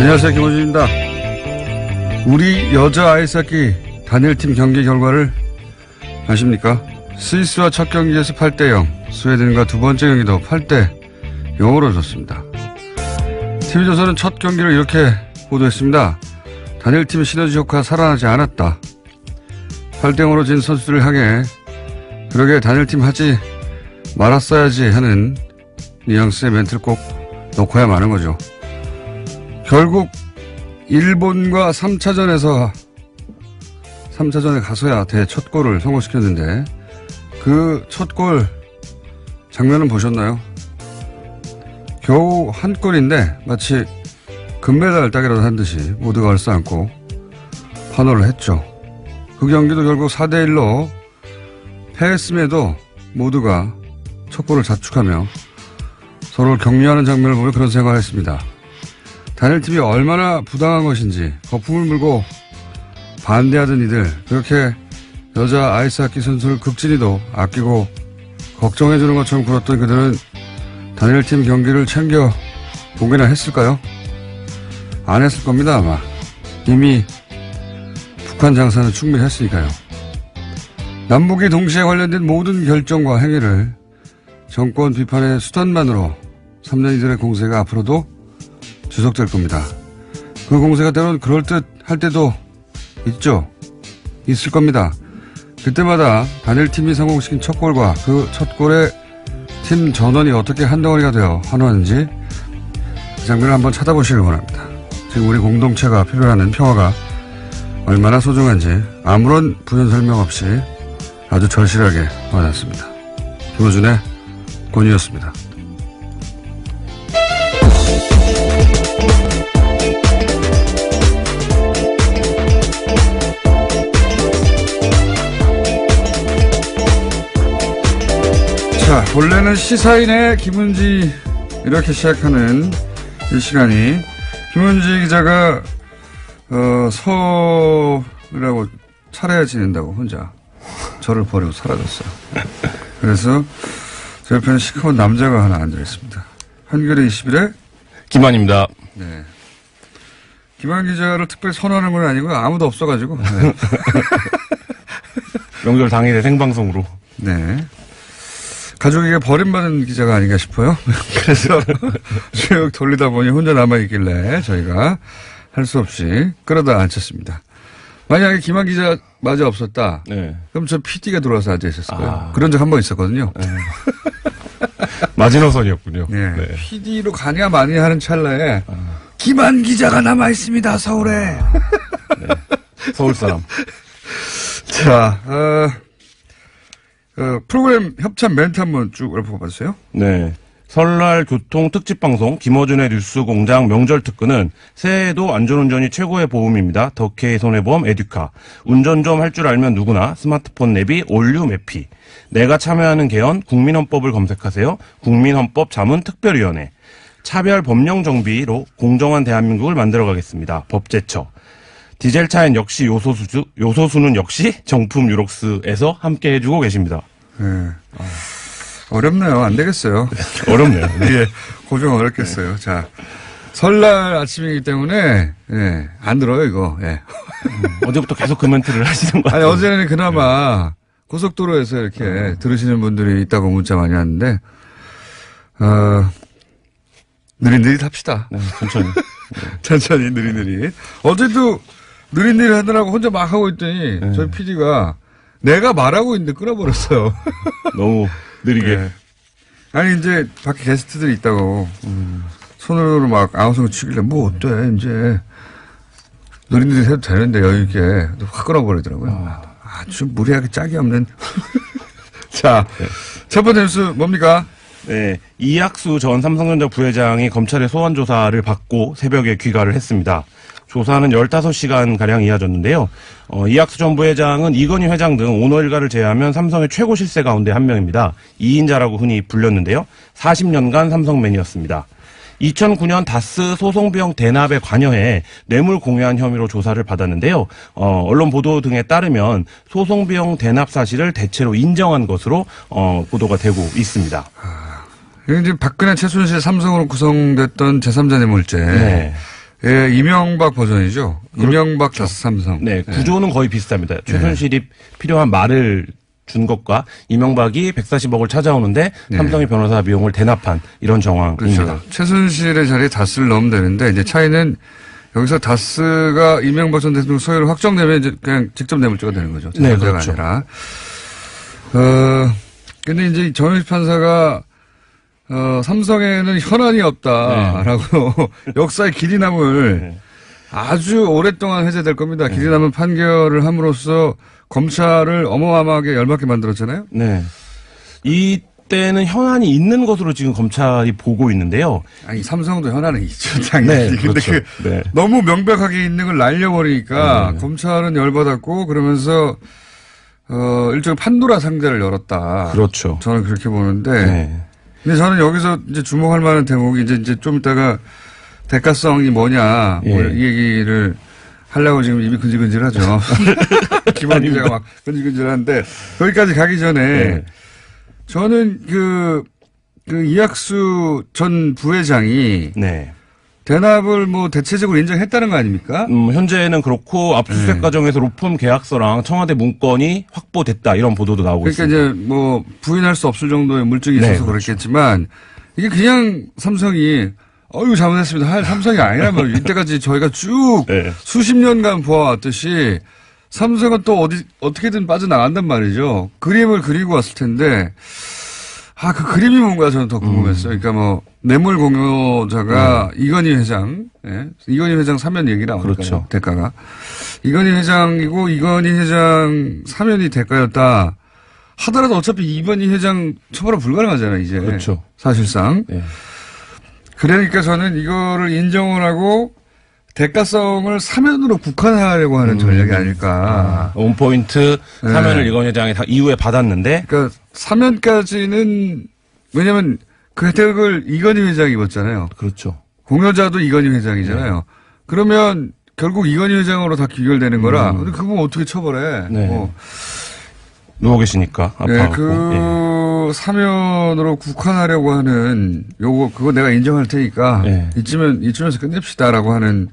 안녕하세요, 김호준입니다. 우리 여자 아이스하키 단일팀 경기 결과를 아십니까? 스위스와 첫 경기에서 8대0, 스웨덴과 두 번째 경기도 8대0으로 졌습니다. TV조선은 첫 경기를 이렇게 보도했습니다. 단일팀 시너지 효과 살아나지 않았다. 8대0으로 진 선수들을 향해 그러게 단일팀 하지 말았어야지 하는 뉘앙스의 멘트를 꼭 넣고야 마는 거죠. 결국 일본과 3차전에 가서야 첫 골을 성공시켰는데 그 첫 골 장면은 보셨나요? 겨우 한 골인데 마치 금메달 따기라도 한 듯이 모두가 얼싸안고 환호를 했죠. 그 경기도 결국 4대1로 패했음에도 모두가 첫 골을 자축하며 서로를 격려하는 장면을 보며 그런 생각을 했습니다. 단일팀이 얼마나 부당한 것인지 거품을 물고 반대하던 이들, 그렇게 여자 아이스하키 선수를 극진히도 아끼고 걱정해주는 것처럼 굴었던 그들은 단일팀 경기를 챙겨 보기나 했을까요? 안 했을 겁니다, 아마. 이미 북한 장사는 충분히 했으니까요. 남북이 동시에 관련된 모든 결정과 행위를 정권 비판의 수단만으로 3년 이들의 공세가 앞으로도 지속될 겁니다. 그 공세가 때로는 그럴듯할 때도 있을 겁니다. 그때마다 단일팀이 성공시킨 첫 골과 그 첫 골의 팀 전원이 어떻게 한 덩어리가 되어 환호하는지 그 장면을 한번 찾아보시길 원합니다. 지금 우리 공동체가 필요로 평화가 얼마나 소중한지 아무런 부연 설명 없이 아주 절실하게 와닿습니다. 김호준의 권유였습니다. 자, 원래는 시사인의 김은지 이렇게 시작하는 이 시간이 김은지 기자가 서울이라고 차례 지낸다고 혼자 저를 버리고 사라졌어요. 그래서 제 옆에는 시커먼 남자가 하나 앉아있습니다. 한겨레 21에 김한입니다. 네. 김한 기자를 특별히 선호하는 건 아니고 아무도 없어가지고. 네. 명절 당일에 생방송으로. 네. 가족에게 버림받은 기자가 아닌가 싶어요. 그래서 쭉 돌리다 보니 혼자 남아있길래 저희가 할 수 없이 끌어다 앉혔습니다. 만약에 김한 기자 마저 없었다. 네. 그럼 저 PD가 들어와서 앉아있었을 거예요. 그런 적 한 번 있었거든요. 네. 마지노선이었군요. 네. 네. PD로 가냐 마냐 하는 찰나에 김한 기자가 남아있습니다. 서울에. 네. 서울 사람. 자, 프로그램 협찬 멘트 한번 쭉 읊어봤어요. 네. 설날 교통 특집 방송 김어준의 뉴스 공장 명절 특근은 새해에도 안전운전이 최고의 보험입니다. 덕케이 손해보험 에듀카. 운전 좀 할 줄 알면 누구나 스마트폰 내비 올류 매피. 내가 참여하는 개헌 국민헌법을 검색하세요. 국민헌법 자문특별위원회. 차별 법령 정비로 공정한 대한민국을 만들어가겠습니다. 법제처. 디젤차엔 역시 요소수는 역시 정품 유록스에서 함께 해주고 계십니다. 네. 어렵네요. 안 되겠어요. 어렵네요. 예, 고정 어렵겠어요. 자, 설날 아침이기 때문에, 예, 안 들어요, 이거. 예. 어제부터 계속 그 멘트를 하시는 거 같아요. 아니, 어제는 그나마 고속도로에서 이렇게 들으시는 분들이 있다고 문자 많이 왔는데, 느릿느릿 합시다. 네, 천천히. 천천히, 느릿느릿. 어제도 느릿느릿 하느라고 혼자 막 하고 있더니, 네. 저희 PD가 내가 말하고 있는데 끊어버렸어요. 너무 느리게. 네. 아니, 이제 밖에 게스트들이 있다고, 손으로 막 아우성을 치길래, 뭐 어때, 이제. 느릿느릿 해도 되는데, 여유있게. 확 끊어버리더라고요. 아주 무리하게 짝이 없는. 자, 네. 첫 번째 뉴스 뭡니까? 네. 이학수 전 삼성전자 부회장이 검찰의 소환 조사를 받고 새벽에 귀가를 했습니다. 조사는 15시간가량 이어졌는데요. 이학수 전 부회장은 이건희 회장 등 오너 일가를 제외하면 삼성의 최고 실세 가운데 한 명입니다. 2인자라고 흔히 불렸는데요. 40년간 삼성맨이었습니다. 2009년 다스 소송 비용 대납에 관여해 뇌물 공유한 혐의로 조사를 받았는데요. 언론 보도 등에 따르면 소송 비용 대납 사실을 대체로 인정한 것으로 보도가 되고 있습니다. 이게 이제 박근혜 최순실 삼성으로 구성됐던 제3자 뇌물죄. 네. 예, 이명박 버전이죠. 이명박 다스 삼성. 네, 구조는 거의 비슷합니다. 최순실이 필요한 말을 준 것과 이명박이 140억을 찾아오는데 삼성이 변호사 비용을 대납한 이런 정황입니다. 그렇죠. 최순실의 자리에 다스를 넣으면 되는데 이제 차이는 여기서 다스가 이명박 전 대통령 소유를 확정되면 이제 그냥 직접 뇌물죄가 되는 거죠. 네, 그렇죠. 아니라. 근데 이제 정영식 판사가 삼성에는 현안이 없다라고 역사의 길이 남을 아주 오랫동안 회자될 겁니다. 길이 남은 판결을 함으로써 검찰을 어마어마하게 열받게 만들었잖아요. 네. 이때는 현안이 있는 것으로 지금 검찰이 보고 있는데요. 아니, 삼성도 현안은 있죠, 당연히. 네, 근데 그렇죠. 네. 너무 명백하게 있는 걸 날려버리니까 검찰은 열받았고 그러면서 일종의 판도라 상자를 열었다. 그렇죠. 저는 그렇게 보는데. 네. 근데 저는 여기서 이제 주목할 만한 대목이 이제 좀 이따가 대가성이 뭐냐, 뭐 이 얘기를 하려고 지금 입이 근질근질하죠. 김한 기자가 막 근질근질한데 거기까지 가기 전에 저는 그 이학수 전 부회장이 네. 대납을 뭐 대체적으로 인정했다는 거 아닙니까? 현재는 그렇고 압수수색 과정에서 로펌 계약서랑 청와대 문건이 확보됐다 이런 보도도 나오고 그러니까 있습니다. 이제 뭐 부인할 수 없을 정도의 물증이 있어서 네, 그렇죠. 그렇겠지만 이게 그냥 삼성이 잘못했습니다. 할 삼성이 아니란 말이에요. 이때까지 저희가 쭉 네. 수십 년간 보아왔듯이 삼성은 또 어떻게든 빠져나간단 말이죠. 그림을 그리고 왔을 텐데 그 그림이 뭔가 저는 더 궁금했어요. 그러니까 뭐 뇌물 공여자가 이건희 회장, 이건희 회장 사면 얘기 나오니까요. 그렇죠. 대가가 이건희 회장이고 이건희 회장 사면이 대가였다 하더라도 어차피 이건희 회장 처벌은 불가능하잖아요. 이제 그렇죠. 사실상. 네. 그러니까 저는 이거를 인정을 하고 대가성을 사면으로 국한하려고 하는 전략이 아닐까. 원포인트 사면을 이건 회장이 이후에 받았는데. 그러니까 사면까지는 왜냐하면 그 혜택을 이건희 회장이 입었잖아요. 그렇죠. 공여자도 이건희 회장이잖아요. 그러면 결국 이건희 회장으로 다 귀결되는 거라. 근데 그거 어떻게 처벌해? 네. 누워 계시니까 아파하고. 사면으로 국한하려고 하는 그거 내가 인정할 테니까 이쯤에서 끝냅시다라고 하는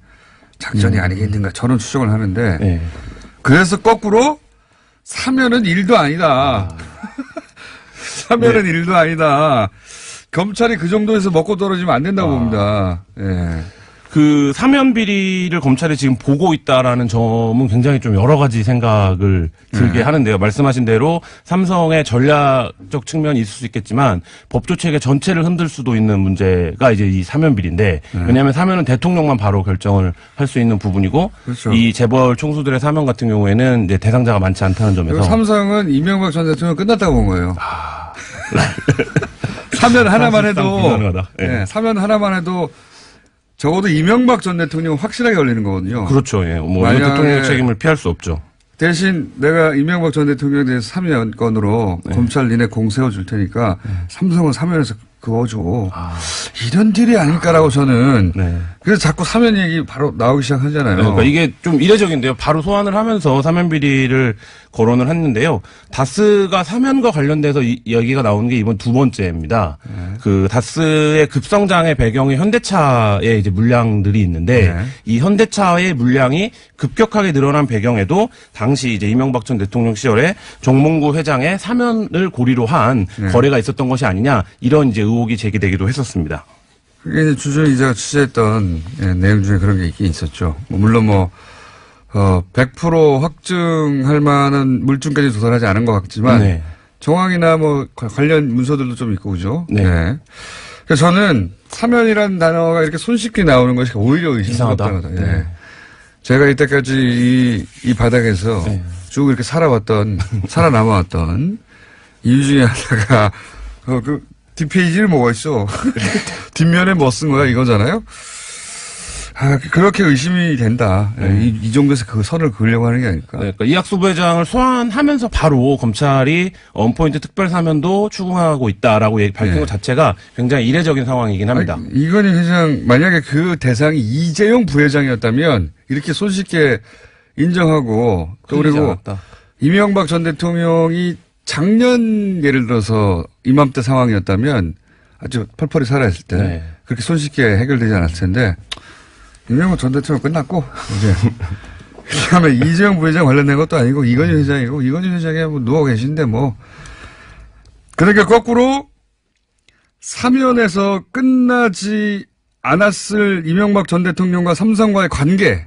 작전이 아니겠는가 저는 추정을 하는데 그래서 거꾸로 사면은 일도 아니다. 사면은 일도 아니다. 검찰이 그 정도에서 먹고 떨어지면 안 된다고 봅니다. 그 사면 비리를 검찰이 지금 보고 있다라는 점은 굉장히 좀 여러 가지 생각을 들게 하는데요. 말씀하신 대로 삼성의 전략적 측면이 있을 수 있겠지만 법조 체계 전체를 흔들 수도 있는 문제가 이제 이 사면 비리인데 왜냐하면 사면은 대통령만 바로 결정을 할 수 있는 부분이고 그렇죠. 이 재벌 총수들의 사면 같은 경우에는 이제 대상자가 많지 않다는 점에서 삼성은 이명박 전 대통령 끝났다고 본 거예요. 사면 하나만 해도 사면 하나만 해도 적어도 이명박 전 대통령은 확실하게 걸리는 거거든요. 그렇죠. 뭐 대통령 책임을 피할 수 없죠. 대신 내가 이명박 전 대통령에 대해서 사면건으로 검찰 니네 공 세워줄 테니까 삼성은 사면에서 그어줘. 이런 딜이 아닐까라고 저는. 그래서 자꾸 사면 얘기 바로 나오기 시작하잖아요. 그러니까 이게 좀 이례적인데요. 바로 소환을 하면서 사면 비리를 거론을 했는데요. 다스가 사면과 관련돼서 얘기가 나오는 게 이번 두 번째입니다. 그 다스의 급성장의 배경이 현대차의 이제 물량들이 있는데 이 현대차의 물량이 급격하게 늘어난 배경에도 당시 이제 이명박 전 대통령 시절에 정몽구 회장의 사면을 고리로 한 거래가 있었던 것이 아니냐 이런 이제 의혹이 제기되기도 했었습니다. 그게 이제 주준 기자가 취재했던 내용 중에 그런 게 있긴 있었죠. 물론 100% 확증할 만한 물증까지 도달하지 않은 것 같지만 정황이나 뭐 관련 문서들도 좀 있고 그죠? 그래서 저는 사면이라는 단어가 이렇게 손쉽게 나오는 것이 오히려 의심스럽다. 제가 이때까지 이 바닥에서 쭉 이렇게 살아남아왔던 이유 중에 하나가 그 뒷페이지를 뭐가 있어. 뒷면에 뭐 쓴 거야 이거잖아요. 그렇게 의심이 된다. 이 정도에서 그 선을 그으려고 하는 게 아닐까. 그러니까 이학수 부회장을 소환하면서 바로 검찰이 원포인트 특별 사면도 추궁하고 있다라고 밝힌 것 자체가 굉장히 이례적인 상황이긴 합니다. 이건희 회장 만약에 그 대상이 이재용 부회장이었다면 이렇게 손쉽게 인정하고 또 그리고 않았다. 이명박 전 대통령이 작년 예를 들어서 이맘때 상황이었다면 아주 펄펄이 살아있을 때 그렇게 손쉽게 해결되지 않았을 텐데 이명박 전 대통령 끝났고, 이제. 그 다음에 이재용 부회장 관련된 것도 아니고, 이건희 회장이고, 이건희 회장이 뭐 누워 계신데 뭐. 그러니까 거꾸로, 사면에서 끝나지 않았을 이명박 전 대통령과 삼성과의 관계.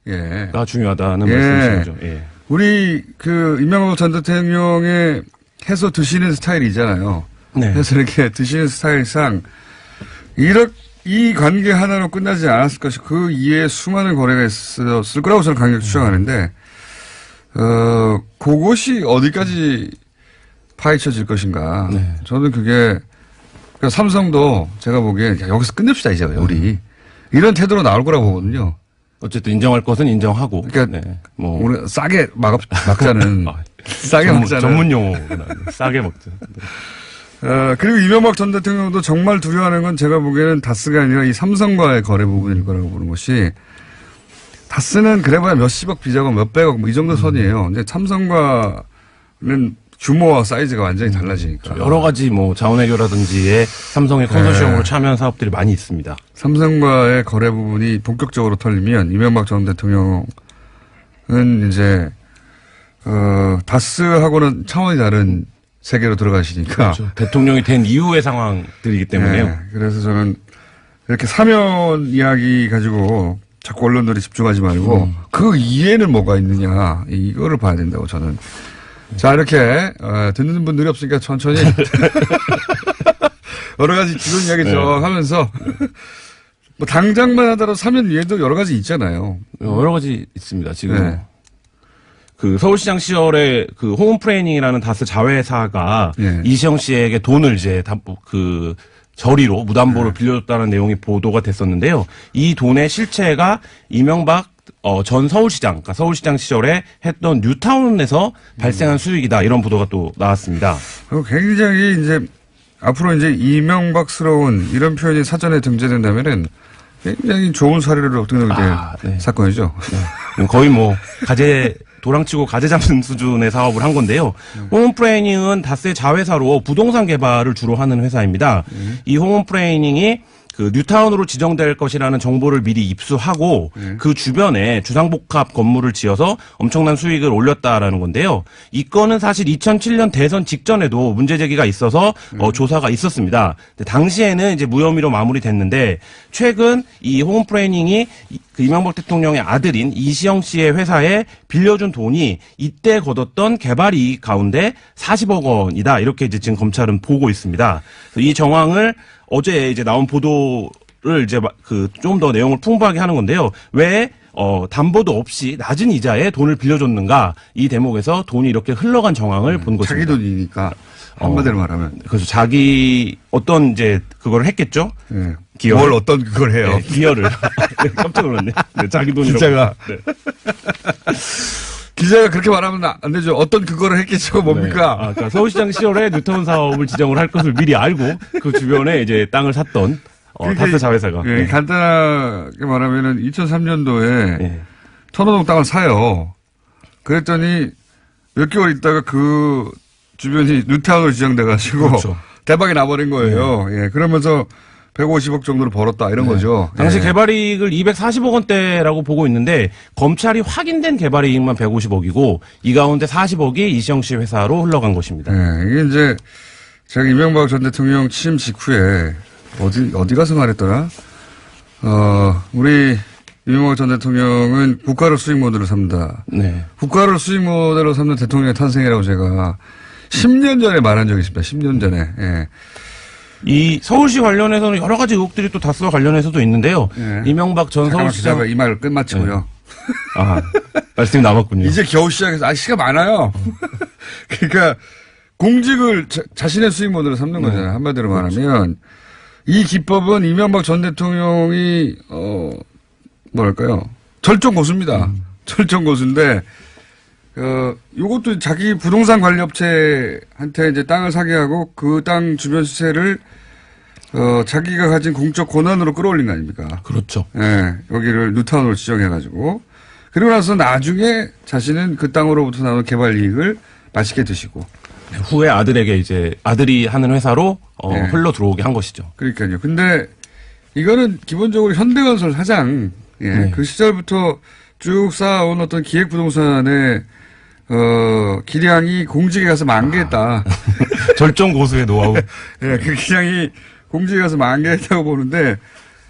예. 가 중요하다는 예. 말씀이시죠. 예. 우리, 이명박 전 대통령의 해서 드시는 스타일이잖아요. 네. 해서 이렇게 드시는 스타일상, 이 관계 하나로 끝나지 않았을 것이 그 이외에 수많은 거래가 있었을 거라고 저는 강력히 추정하는데, 그것이 어디까지 파헤쳐질 것인가. 네. 저는 그게, 그러니까 삼성도 제가 보기엔 여기서 끝냅시다, 이제 우리. 이런 태도로 나올 거라고 보거든요. 어쨌든 인정할 것은 인정하고. 그러니까, 네. 뭐. 우리 싸게 막자는. 싸게 막자는. 전문 용어구나. 싸게 먹자. 그리고 이명박 전 대통령도 정말 두려워하는 건 제가 보기에는 다스가 아니라 이 삼성과의 거래 부분일 거라고 보는 것이, 다스는 그래봐야 몇십억 비자고 몇백억 뭐 이 정도 선이에요. 근데 삼성과는 규모와 사이즈가 완전히 달라지니까. 여러 가지 뭐 자원외교라든지의 삼성의 컨소시엄으로 참여한 사업들이 많이 있습니다. 삼성과의 거래 부분이 본격적으로 털리면 이명박 전 대통령은 이제, 다스하고는 차원이 다른 세계로 들어가시니까. 그렇죠. 대통령이 된 이후의 상황들이기 때문에요. 네, 그래서 저는 이렇게 사면 이야기 가지고 자꾸 언론들이 집중하지 말고 그 이해는 뭐가 있느냐 이거를 봐야 된다고 저는. 자, 이렇게 듣는 분들이 없으니까 천천히 여러 가지 기존 이야기 쭉 하면서 뭐 당장만 하더라도 사면 위에도 여러 가지 있잖아요. 여러 가지 있습니다. 지금. 네. 그 서울시장 시절에 그 홈프레이닝이라는 다스 자회사가 네. 이시영 씨에게 돈을 이제 저리로 무담보로 빌려줬다는 내용이 보도가 됐었는데요. 이 돈의 실체가 이명박 전 서울시장, 그러니까 서울시장 시절에 했던 뉴타운에서 발생한 수익이다. 이런 보도가 또 나왔습니다. 굉장히 이제 앞으로 이제 이명박스러운 이런 표현이 사전에 등재된다면은 굉장히 좋은 사례로 등록될 네. 사건이죠. 네. 거의 뭐 도랑치고 가재 잡는 수준의 사업을 한 건데요. 홈프레이닝은 다스의 자회사로 부동산 개발을 주로 하는 회사입니다. 이 홈프레이닝이 그 뉴타운으로 지정될 것이라는 정보를 미리 입수하고 그 주변에 주상복합 건물을 지어서 엄청난 수익을 올렸다라는 건데요. 이 건은 사실 2007년 대선 직전에도 문제 제기가 있어서 조사가 있었습니다. 근데 당시에는 이제 무혐의로 마무리됐는데 최근 이 홈프레이닝이 그 이명박 대통령의 아들인 이시영 씨의 회사에 빌려준 돈이 이때 거뒀던 개발 이익 가운데 40억 원이다. 이렇게 이제 지금 검찰은 보고 있습니다. 이 정황을 어제 이제 나온 보도를 이제 좀 더 내용을 풍부하게 하는 건데요. 왜 담보도 없이 낮은 이자에 돈을 빌려줬는가? 이 대목에서 돈이 이렇게 흘러간 정황을 본 것입니다. 자기 돈이니까 한마디로 말하면. 그래서 자기 어떤 이제 그걸 했겠죠? 네. 기여. 뭘 어떤 그걸 해요? 네, 기여를. 네, 깜짝 놀랐네. 네, 자기 돈이라고. 기자가. 네. 기자가 그렇게 말하면 안 되죠. 어떤 그거를 했겠죠. 뭡니까? 네. 그러니까 서울시장 시절에 뉴타운 사업을 지정을 할 것을 미리 알고 그 주변에 이제 땅을 샀던 다스 자회사가. 예, 네. 간단하게 말하면은 2003년도에 네. 천호동 땅을 사요. 그랬더니 몇 개월 있다가 그 주변이 뉴타운으로 지정돼가지고 그렇죠. 대박이 나버린 거예요. 예, 그러면서 150억 정도를 벌었다 이런 거죠. 당시 예. 개발이익을 240억 원대라고 보고 있는데 검찰이 확인된 개발이익만 150억이고 이 가운데 40억이 이시영 씨 회사로 흘러간 것입니다. 예, 이게 이제 제가 이명박 전 대통령 취임 직후에 어디 가서 말했더라? 우리 이명박 전 대통령은 국가를 수익 모델로 삼는다. 네. 국가를 수익 모델로 삼는 대통령의 탄생이라고 제가 10년 전에 말한 적이 있습니다. 10년 전에. 예. 이 서울시 관련해서는 여러 가지 의혹들이 또 다스와 관련해서도 있는데요. 네. 이명박 전 서울시장. 이 말을 끝마치고요. 말씀이 남았군요. 이제 겨우 시작해서 시가 많아요. 그러니까 공직을 자신의 수익 모델로 삼는 거잖아요. 한마디로 말하면 이 기법은 이명박 전 대통령이 뭐랄까요? 절정 고수입니다. 절정 고수인데 요것도 자기 부동산 관리업체한테 이제 땅을 사게 하고 그 땅 주변 시세를 자기가 가진 공적 권한으로 끌어올린 거 아닙니까? 그렇죠. 예, 여기를 뉴타운으로 지정해가지고 그리고 나서 나중에 자신은 그 땅으로부터 나오는 개발 이익을 맛있게 드시고 후에 아들에게 이제 아들이 하는 회사로 네. 흘러 들어오게 한 것이죠. 그러니까요. 근데 이거는 기본적으로 현대건설 사장 예. 네. 그 시절부터 쭉 쌓아온 어떤 기획부동산의 기량이 공직에 가서 만개했다. 절정 고수의 노하우. 예, 그 기량이 공직에 가서 만개했다고 보는데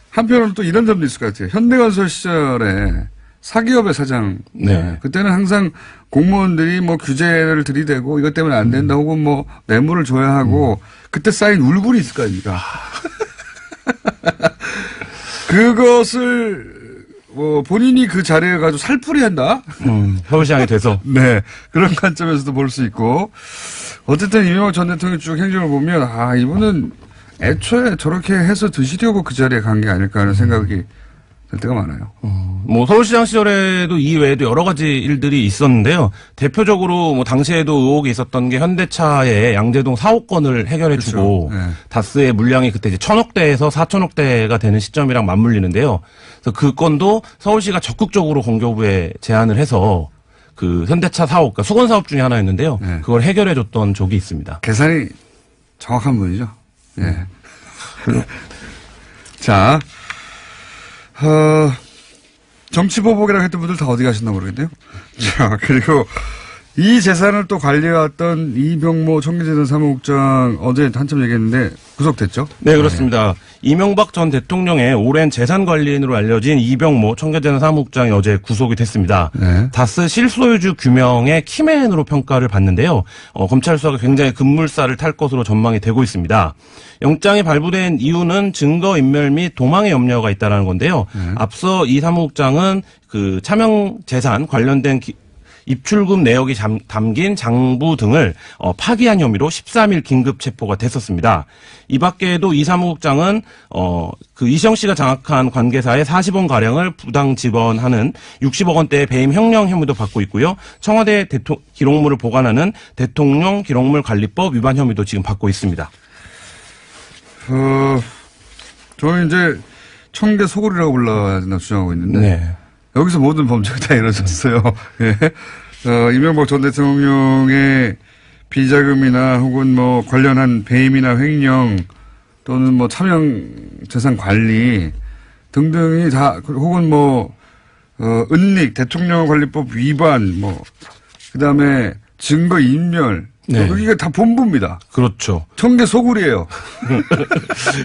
한편으로는 또 이런 점도 있을 것 같아요. 현대건설 시절에 사기업의 사장. 네. 그때는 항상 공무원들이 뭐 규제를 들이대고 이것 때문에 안 된다 혹은 뭐 뇌물을 줘야 하고 그때 쌓인 울분이 있을 거 아닙니까? 그것을 본인이 그 자리에 가지고 살풀이 한다? 서울시장이 돼서. 네. 그런 관점에서도 볼 수 있고. 어쨌든 이명박 전 대통령 쭉 행적을 보면, 이분은 애초에 저렇게 해서 드시려고 그 자리에 간 게 아닐까 하는 생각이 들 때가 많아요. 뭐 서울시장 시절에도 이외에도 여러 가지 일들이 있었는데요. 대표적으로 뭐 당시에도 의혹이 있었던 게 현대차의 양재동 4억 건을 해결해주고 그렇죠. 네. 다스의 물량이 그때 이제 1,000억대에서 4,000억대가 되는 시점이랑 맞물리는데요. 그래서 그 건도 서울시가 적극적으로 공교부에 제안을 해서 그 현대차 사업, 그러니까 수건 사업 중에 하나였는데요. 네. 그걸 해결해줬던 적이 있습니다. 계산이 정확한 분이죠. 예. 자, 정치보복이라고 했던 분들 다 어디 가셨나 모르겠네요. 자, 그리고 이 재산을 또 관리해왔던 이병모 청계재단 사무국장 어제 한참 얘기했는데 구속됐죠? 네, 그렇습니다. 이명박 전 대통령의 오랜 재산 관리인으로 알려진 이병모 청계재단 사무국장이 어제 구속이 됐습니다. 네. 다스 실소유주 규명의 키맨으로 평가를 받는데요. 검찰 수사가 굉장히 급물살을 탈 것으로 전망이 되고 있습니다. 영장이 발부된 이유는 증거인멸 및 도망의 염려가 있다는 건데요. 앞서 이 사무국장은 그 차명 재산 관련된 입출금 내역이 담긴 장부 등을 파기한 혐의로 13일 긴급 체포가 됐었습니다. 이 밖에도 이 사무국장은 그 이시영 씨가 장악한 관계사의 40원 가량을 부당 지원하는 60억 원대의 배임 횡령 혐의도 받고 있고요. 청와대 기록물을 보관하는 대통령 기록물 관리법 위반 혐의도 지금 받고 있습니다. 저는 이제 청계 소굴이라고 불러야 된다고 주장하고 있는데 네. 여기서 모든 범죄가 다 이루어졌어요. 예. 이명박 전 대통령의 비자금이나 혹은 뭐 관련한 배임이나 횡령 또는 뭐 차명 재산 관리 등등이 다 혹은 뭐 은닉 대통령 관리법 위반 뭐 그다음에 증거 인멸 네. 여기가 다 본부입니다. 그렇죠. 청계 소굴이에요.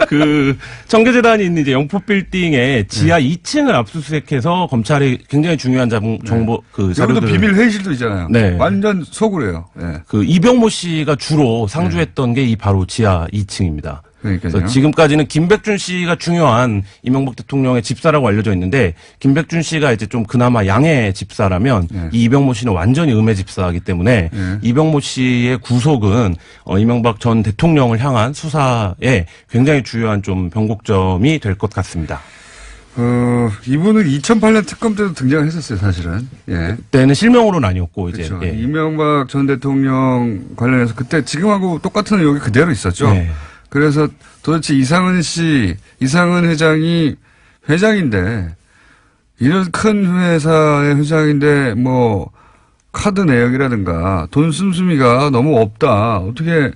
그 청계재단이 있는 이제 영포 빌딩의 지하 2층을 압수수색해서 검찰이 굉장히 중요한 정보 그 여기도 자료들 비밀 회의실도 있잖아요. 네. 완전 소굴이에요. 네. 그 이병모 씨가 주로 상주했던 게 이 바로 지하 2층입니다. 그러니까요. 그래서 지금까지는 김백준 씨가 중요한 이명박 대통령의 집사라고 알려져 있는데 김백준 씨가 이제 좀 그나마 양의 집사라면 이 이병모 씨는 완전히 음의 집사이기 때문에 이병모 씨의 구속은 이명박 전 대통령을 향한 수사에 굉장히 중요한 좀 변곡점이 될 것 같습니다. 이분은 2008년 특검 때도 등장을 했었어요, 사실은. 예. 그때는 실명으로는 아니었고 이제 그렇죠. 이명박 전 대통령 관련해서 그때 지금하고 똑같은 의혹이 그대로 있었죠. 네. 그래서 도대체 이상은 회장이 회장인데 이런 큰 회사의 회장인데 뭐 카드 내역이라든가 돈 씀씀이가 너무 없다. 어떻게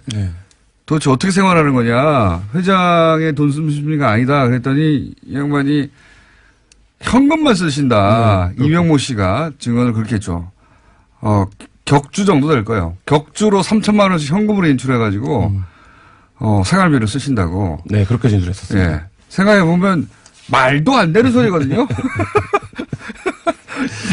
도대체 어떻게 생활하는 거냐. 회장의 돈 씀씀이가 아니다. 그랬더니 이 양반이 현금만 쓰신다. 이명모 씨가 증언을 그렇게 했죠. 격주 정도 될 거예요. 격주로 3천만 원씩 현금으로 인출해가지고 생활비를 쓰신다고. 네, 그렇게 진술했었어요. 예. 생각해보면 말도 안 되는 소리거든요.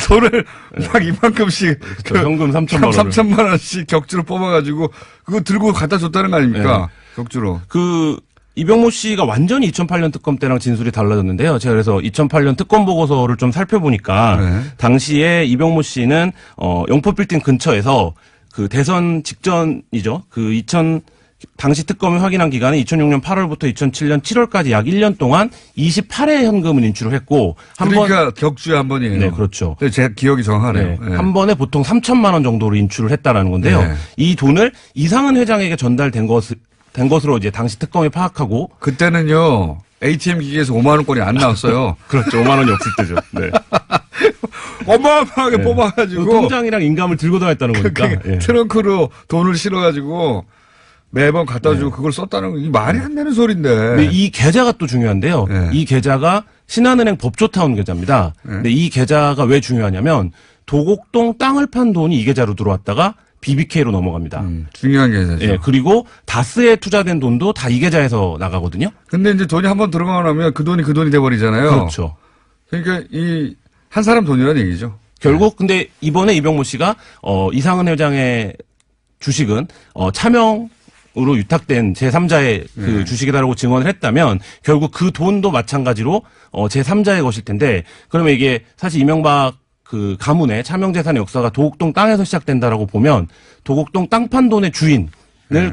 돈을 막 이만큼씩. 현금 3천만 원. 3천만 원씩 격주로 뽑아가지고 그거 들고 갖다 줬다는 거 아닙니까? 격주로. 그 이병모 씨가 완전히 2008년 특검 때랑 진술이 달라졌는데요. 제가 그래서 2008년 특검 보고서를 좀 살펴보니까 당시에 이병모 씨는 영포 빌딩 근처에서 그 대선 직전이죠. 당시 특검이 확인한 기간은 2006년 8월부터 2007년 7월까지 약 1년 동안 28회 현금을 인출을 했고 그러니까 격주에 한 번이에요. 네, 그렇죠. 제 기억이 정확하네요. 네, 네. 한 번에 보통 3천만 원 정도로 인출을 했다라는 건데요. 네. 이 돈을 이상은 회장에게 전달된 것으로 이제 당시 특검이 파악하고 그때는요. ATM 기기에서 5만 원권이 안 나왔어요. 그렇죠. 5만 원이 없을 때죠. 네. 어마어마하게 뽑아가지고 통장이랑 인감을 들고 다녔다는 거니까. 트렁크로 돈을 실어가지고 매번 갖다 주고 그걸 썼다는 거, 이 말이 안 되는 소리인데. 근데 이 계좌가 또 중요한데요. 네. 이 계좌가 신한은행 법조타운 계좌입니다. 네. 근데 이 계좌가 왜 중요하냐면 도곡동 땅을 판 돈이 이 계좌로 들어왔다가 BBK로 넘어갑니다. 중요한 계좌죠. 예, 그리고 다스에 투자된 돈도 다 이 계좌에서 나가거든요. 근데 이제 돈이 한번 들어가고 나면 그 돈이 돼버리잖아요. 그렇죠. 그러니까 이 한 사람 돈이라는 얘기죠. 결국 근데 이번에 이병모 씨가 이상은 회장의 주식은 차명으로 유탁된 제3자의 그 주식이다라고 증언을 했다면 결국 그 돈도 마찬가지로 제3자의 것일 텐데 그러면 이게 사실 이명박 그 가문의 차명재산의 역사가 도곡동 땅에서 시작된다라고 보면 도곡동 땅판 돈의 주인을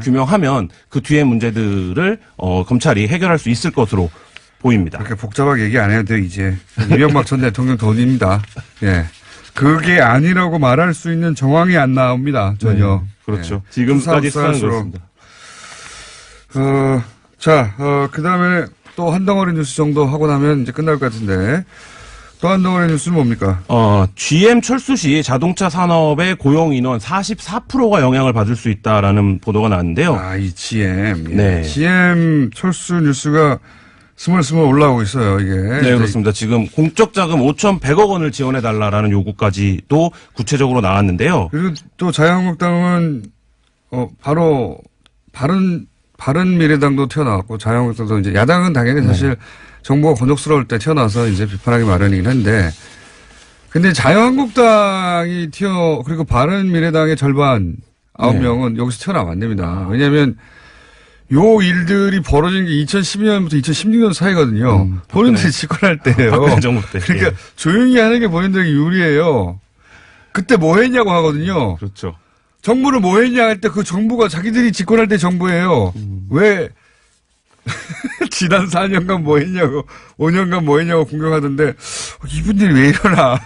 규명하면 그 뒤의 문제들을 검찰이 해결할 수 있을 것으로 보입니다. 그렇게 복잡하게 얘기 안 해도 돼요, 이제. 이명박 전 대통령 돈입니다. 예. 그게 아니라고 말할 수 있는 정황이 안 나옵니다, 전혀. 네, 그렇죠. 예. 지금까지 수사는 수사할수록. 그렇습니다. 그 다음에 또 한 덩어리 뉴스 정도 하고 나면 이제 끝날 것 같은데. 또 한 덩어리 뉴스는 뭡니까? GM 철수 시 자동차 산업의 고용 인원 44%가 영향을 받을 수 있다라는 보도가 나왔는데요. 이 GM. 예. 네. GM 철수 뉴스가 스물스물 올라오고 있어요, 이게. 네, 그렇습니다. 지금 공적 자금 5,100억 원을 지원해달라라는 요구까지도 구체적으로 나왔는데요. 그리고 또 자유한국당은, 바로, 바른미래당도 튀어나왔고, 자유한국당도 이제, 야당은 당연히 사실 정부가 곤욕스러울 때 튀어나와서 이제 비판하기 마련이긴 한데, 근데 자유한국당이 그리고 바른미래당의 절반, 9명은 여기서 튀어나왔답니다. 왜냐면, 요 일들이 벌어진 게 2012년부터 2016년 사이거든요. 본인들이 집권할 때예요. 박근혜 정부 때. 그러니까 조용히 하는 게 본인들에게 유리해요. 그때 뭐 했냐고 하거든요. 그렇죠. 정부는 뭐 했냐 할 때 그 정부가 자기들이 집권할 때 정부예요. 왜 지난 4년간 뭐 했냐고 5년간 뭐 했냐고 공격하던데 이분들이 왜 이러나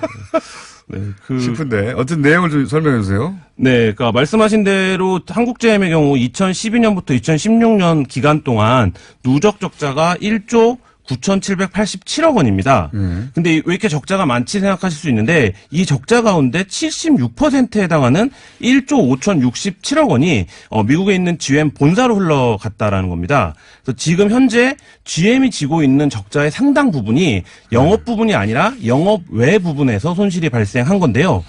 싶은데 어떤 내용을 좀 설명해 주세요. 네, 그러니까 말씀하신 대로 한국제엠의 경우 2012년부터 2016년 기간 동안 누적 적자가 1조 9,787억 원입니다. 근데 왜 이렇게 적자가 많지 생각하실 수 있는데 이 적자 가운데 76%에 해당하는 1조 5,067억 원이 미국에 있는 GM 본사로 흘러갔다라는 겁니다. 그래서 지금 현재 GM이 지고 있는 적자의 상당 부분이 영업 부분이 아니라 영업 외 부분에서 손실이 발생한 건데요.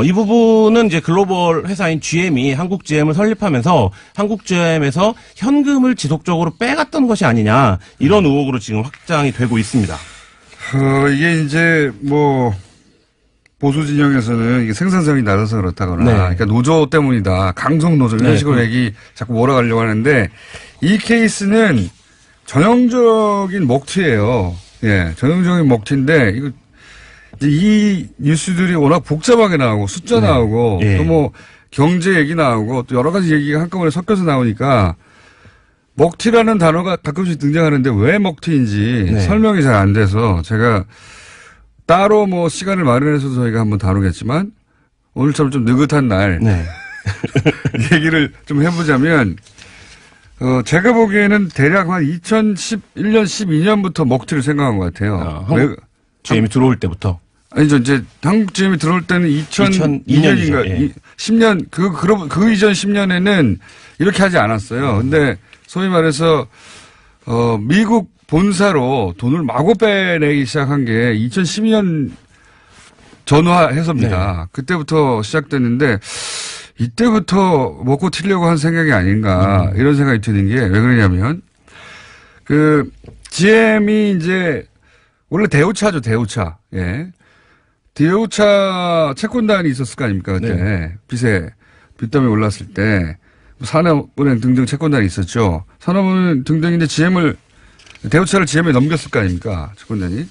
이 부분은 이제 글로벌 회사인 GM이 한국 GM을 설립하면서 한국 GM에서 현금을 지속적으로 빼갔던 것이 아니냐 이런 의혹으로 지금 확장이 되고 있습니다. 이게 이제 뭐 보수 진영에서는 이게 생산성이 낮아서 그렇다거나, 네. 그러니까 노조 때문이다, 강성 노조 이런 네, 식으로 얘기 자꾸 몰아가려고 하는데 이 케이스는 전형적인 먹튀예요. 예, 전형적인 먹튀인데 이거 이제 이 뉴스들이 워낙 복잡하게 나오고 숫자 나오고 예. 또 뭐 경제 얘기 나오고 또 여러 가지 얘기가 한꺼번에 섞여서 나오니까. 먹튀라는 단어가 가끔씩 등장하는데 왜 먹튀인지 설명이 잘 안 돼서 제가 따로 뭐 시간을 마련해서 저희가 한번 다루겠지만 오늘처럼 좀 느긋한 날 얘기를 좀 해보자면 제가 보기에는 대략 한 2011년 12년부터 먹튀를 생각한 것 같아요. GM이 들어올 때부터. 아니죠. 이제 한국 GM이 들어올 때는 2002년인가 예. 10년 그 이전 10년에는 이렇게 하지 않았어요. 근데 소위 말해서 미국 본사로 돈을 마구 빼내기 시작한 게 2012년 전후해서입니다. 그때부터 시작됐는데 이때부터 먹고 튀려고 한 생각이 아닌가 이런 생각이 드는 게 왜 그러냐면 그 GM이 이제 원래 대우차죠, 대우차. 예. 대우차 채권단이 있었을 거 아닙니까 그때 빚더미 올랐을 때. 산업은행 등등 채권단이 있었죠. 산업은행 등등인데 대우차를 GM에 넘겼을 거 아닙니까? 채권단이.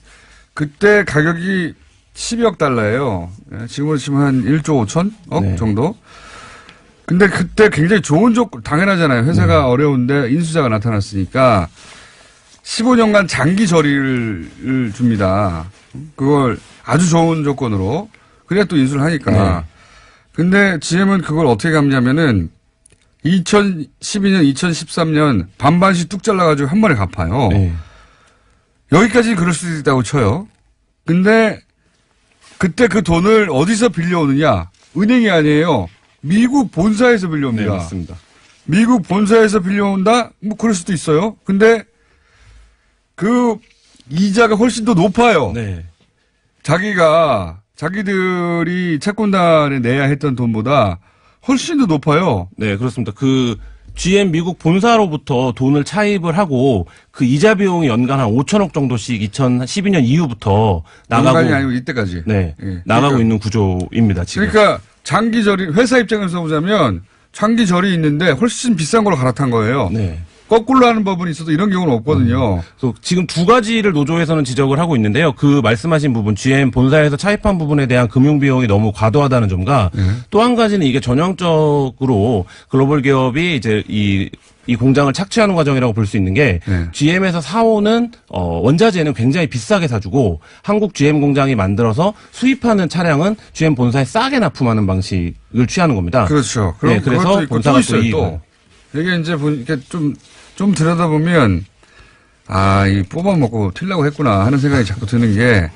그때 가격이 12억 달러예요. 지금으로 치면 한 1조 5천억 정도. 근데 그때 굉장히 좋은 조건, 당연하잖아요. 회사가 어려운데 인수자가 나타났으니까 15년간 장기 저리를 줍니다. 그걸 아주 좋은 조건으로. 그래야 또 인수를 하니까. 근데 GM은 그걸 어떻게 갚냐면은 2012년, 2013년 반반씩 뚝 잘라가지고 한 번에 갚아요. 여기까지 그럴 수도 있다고 쳐요. 근데 그때 그 돈을 어디서 빌려오느냐? 은행이 아니에요. 미국 본사에서 빌려옵니다. 네, 맞습니다. 미국 본사에서 빌려온다? 뭐 그럴 수도 있어요. 근데 그 이자가 훨씬 더 높아요. 네. 자기들이 채권단에 내야 했던 돈보다 훨씬 더 높아요. 네, 그렇습니다. 그 GM 미국 본사로부터 돈을 차입을 하고 그 이자 비용이 연간 한 5천억 정도씩 2012년 이후부터 나가고 연간이 아니고 이때까지. 네, 예. 나가고 그러니까, 있는 구조입니다. 지금. 그러니까 장기절이 회사 입장에서 보자면 장기절이 있는데 훨씬 비싼 걸로 갈아탄 거예요. 네. 거꾸로 하는 법은 있어도 이런 경우는 없거든요. 그래서 지금 두 가지를 노조에서는 지적을 하고 있는데요. 그 말씀하신 부분, GM 본사에서 차입한 부분에 대한 금융 비용이 너무 과도하다는 점과 또 한 가지는 이게 전형적으로 글로벌 기업이 이제 이 공장을 착취하는 과정이라고 볼 수 있는 게 GM에서 사오는 원자재는 굉장히 비싸게 사주고 한국 GM 공장이 만들어서 수입하는 차량은 GM 본사에 싸게 납품하는 방식을 취하는 겁니다. 그렇죠. 그럼 네, 그래서 그것도 있고 본사가 또 있어요. 이익을. 또 이게 이제 보니까 좀 들여다보면 이 뽑아먹고 튀려고 했구나 하는 생각이 자꾸 드는 게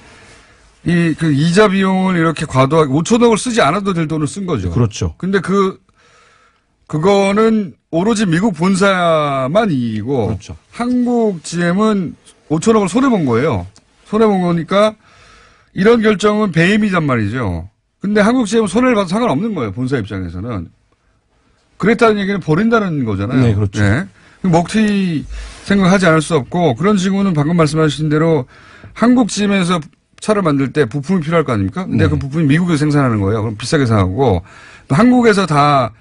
그 이자 비용을 이렇게 과도하게 5천억을 쓰지 않아도 될 돈을 쓴 거죠. 그렇죠. 근데 그거는 오로지 미국 본사만 이익이고 그렇죠. 한국 GM은 5천억을 손해본 거예요. 손해본 거니까 이런 결정은 배임이란 말이죠. 근데 한국 GM은 손해를 봐도 상관없는 거예요. 본사 입장에서는. 그랬다는 얘기는 버린다는 거잖아요. 네, 그렇죠. 먹튀 생각하지 않을 수 없고 그런 징후는 방금 말씀하신 대로 한국 GM에서 차를 만들 때 부품이 필요할 거 아닙니까? 근데 그 부품이 미국에서 생산하는 거예요. 그럼 비싸게 사고 또 한국에서 다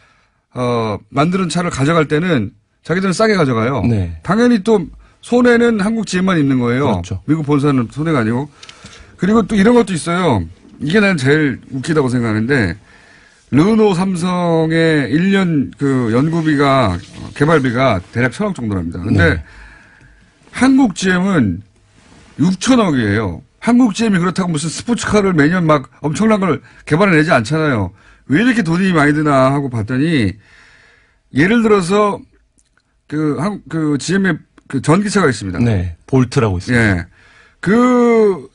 만드는 차를 가져갈 때는 자기들은 싸게 가져가요. 네. 당연히 또 손해는 한국 GM만 있는 거예요. 그렇죠. 미국 본사는 손해가 아니고. 그리고 또 이런 것도 있어요. 이게 난 제일 웃기다고 생각하는데 르노 삼성의 1년 그 연구비가 개발비가 대략 1,000억 정도랍니다. 근데 한국 GM은 6천억이에요. 한국 GM이 그렇다고 무슨 스포츠카를 매년 막 엄청난 걸 개발해내지 않잖아요. 왜 이렇게 돈이 많이 드나 하고 봤더니 예를 들어서 그 GM의 그 전기차가 있습니다. 네. 볼트라고 있습니다. 예. 그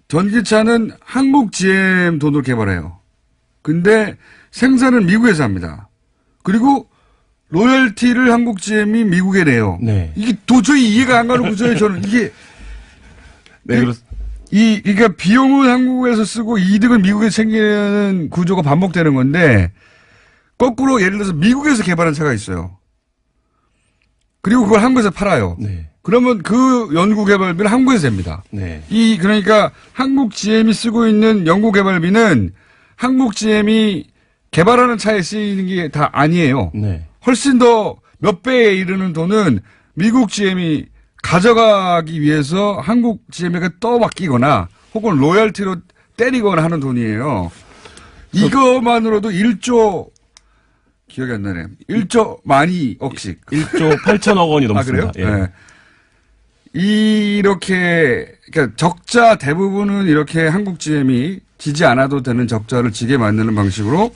전기차는 한국 GM 돈으로 개발해요. 근데 생산은 미국에서 합니다. 그리고 로열티를 한국 GM이 미국에 내요. 네. 이게 도저히 이해가 안 가는 구조예요. 저는 이게 네, 그러니까 비용은 한국에서 쓰고 이득은 미국에서 챙기는 구조가 반복되는 건데 거꾸로 예를 들어서 미국에서 개발한 차가 있어요. 그리고 그걸 한국에서 팔아요. 네. 그러면 그 연구 개발비는 한국에서 됩니다. 네. 그러니까 한국 GM이 쓰고 있는 연구 개발비는 한국 GM이 개발하는 차에 쓰이는 게 다 아니에요. 네. 훨씬 더 몇 배에 이르는 돈은 미국 GM이 가져가기 위해서 한국 GM에게 떠맡기거나 혹은 로열티로 때리거나 하는 돈이에요. 이것만으로도 1조 기억이 안 나네요. 1조 많이 억씩. 1조 8천억 원이 넘습니다. 그래요? 네. 이렇게 그러니까 적자 대부분은 이렇게 한국 GM이 지지 않아도 되는 적자를 지게 만드는 방식으로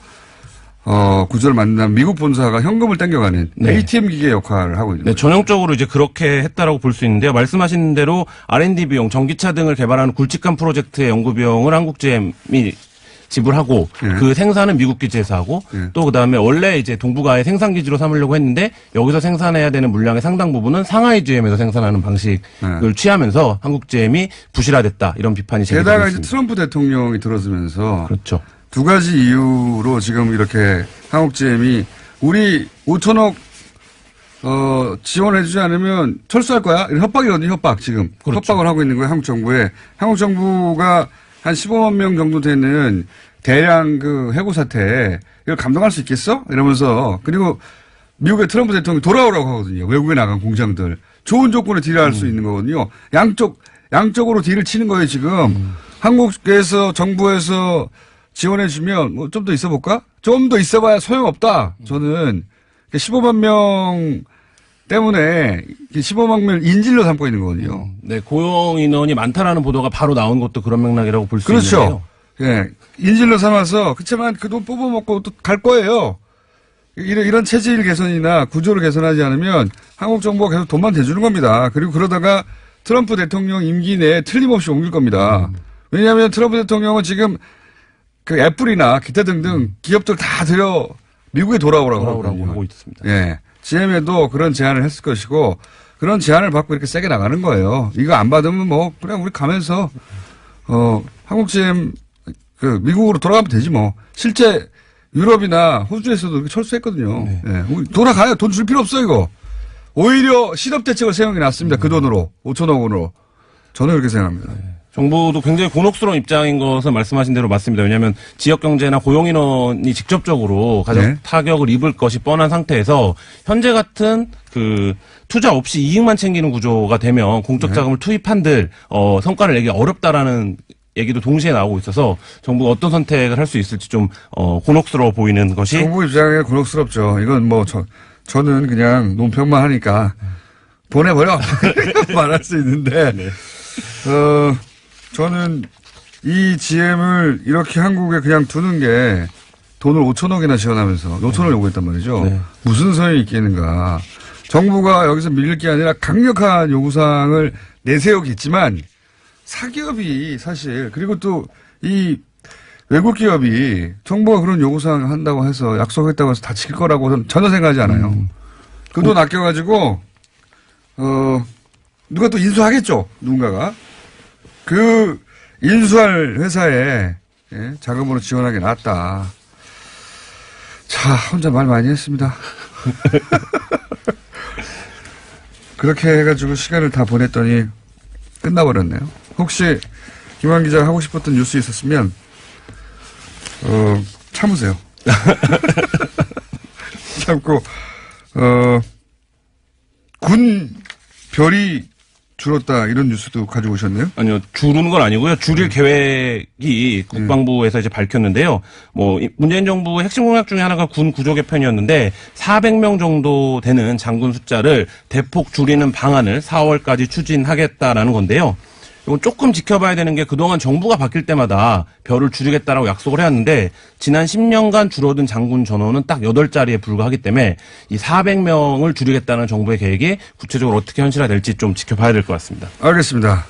구조를 만든다면 미국 본사가 현금을 땡겨가는 ATM 기계 역할을 하고 있는 거예요. 전형적으로 이제 그렇게 했다라고 볼 수 있는데요. 말씀하신 대로 R&D 비용, 전기차 등을 개발하는 굵직한 프로젝트의 연구 비용을 한국 GM이 지불하고 그 생산은 미국 기지에서 하고 또 그다음에 원래 이제 동북아의 생산 기지로 삼으려고 했는데 여기서 생산해야 되는 물량의 상당 부분은 상하이 GM에서 생산하는 방식을 취하면서 한국 GM이 부실화됐다 이런 비판이 제기되고 게다가 있습니다. 이제 트럼프 대통령이 들어서면서 그렇죠. 두 가지 이유로 지금 이렇게 한국 GM이 우리 5천억 지원해주지 않으면 철수할 거야? 이런 협박이거든요. 협박 지금. 그렇죠. 협박을 하고 있는 거예요. 한국 정부에. 한국 정부가 한 15만 명 정도 되는 대량 그 해고 사태 이걸 감당할 수 있겠어? 이러면서 그리고 미국의 트럼프 대통령이 돌아오라고 하거든요. 외국에 나간 공장들. 좋은 조건에 딜할 수 있는 거거든요. 양쪽으로 딜을 치는 거예요, 지금. 한국에서 정부에서 지원해주면 뭐 좀 더 있어 볼까? 좀 더 있어봐야 소용없다. 저는 15만 명 때문에 15만 명을 인질로 삼고 있는 거거든요. 네, 고용 인원이 많다라는 보도가 바로 나온 것도 그런 맥락이라고 볼 수 그렇죠. 있는데요. 예. 인질로 삼아서 그렇지만 그 돈 뽑아먹고 또 갈 거예요. 이런 체질 개선이나 구조를 개선하지 않으면 한국 정부가 계속 돈만 대주는 겁니다. 그리고 그러다가 트럼프 대통령 임기 내에 틀림없이 옮길 겁니다. 왜냐하면 트럼프 대통령은 지금 그 애플이나 기타 등등 기업들 다 들여 미국에 돌아오라고 하고 있습니다. 예. GM에도 그런 제안을 했을 것이고 그런 제안을 받고 이렇게 세게 나가는 거예요. 이거 안 받으면 뭐 그냥 우리 가면서 한국 GM 미국으로 돌아가면 되지 뭐. 실제 유럽이나 호주에서도 이렇게 철수했거든요. 네. 예. 우리 돌아가요. 돈 줄 필요 없어 이거. 오히려 실업 대책을 세우는 게 낫습니다. 그 돈으로 5천억 원으로. 저는 그렇게 생각합니다. 정부도 굉장히 곤혹스러운 입장인 것은 말씀하신 대로 맞습니다. 왜냐하면 지역 경제나 고용 인원이 직접적으로 가장 네. 타격을 입을 것이 뻔한 상태에서 현재 같은 그 투자 없이 이익만 챙기는 구조가 되면 공적 자금을 투입한들 성과를 내기 어렵다라는 얘기도 동시에 나오고 있어서 정부가 어떤 선택을 할 수 있을지 좀 곤혹스러워 보이는 것이 정부 입장에 곤혹스럽죠. 이건 뭐 저는 그냥 논평만 하니까 보내버려 말할 수 있는데 네. 저는 이 GM을 이렇게 한국에 그냥 두는 게 돈을 5천억이나 지원하면서 5천억을 요구했단 말이죠. 네. 무슨 소용이 있겠는가. 정부가 여기서 밀릴 게 아니라 강력한 요구사항을 내세우겠지만 사기업이 사실 그리고 또 이 외국 기업이 정부가 그런 요구사항을 한다고 해서 약속했다고 해서 다 지킬 거라고는 전혀 생각하지 않아요. 그 돈 아껴가지고 누가 또 인수하겠죠. 누군가가. 그 인수할 회사에 자금으로 지원하는 게 낫다. 자, 혼자 말 많이 했습니다. 그렇게 해가지고 시간을 다 보냈더니 끝나버렸네요. 혹시 김한 기자가 하고 싶었던 뉴스 있었으면 참으세요. 참고 군 별이 줄었다 이런 뉴스도 가지고 오셨네요. 아니요, 줄은 건 아니고요. 줄일 계획이 국방부에서 이제 밝혔는데요. 뭐 문재인 정부의 핵심 공약 중에 하나가 군 구조 개편이었는데 400명 정도 되는 장군 숫자를 대폭 줄이는 방안을 4월까지 추진하겠다라는 건데요. 이건 조금 지켜봐야 되는 게 그동안 정부가 바뀔 때마다 별을 줄이겠다라고 약속을 해왔는데 지난 10년간 줄어든 장군 전원은 딱 8자리에 불과하기 때문에 이 400명을 줄이겠다는 정부의 계획이 구체적으로 어떻게 현실화될지 좀 지켜봐야 될 것 같습니다. 알겠습니다.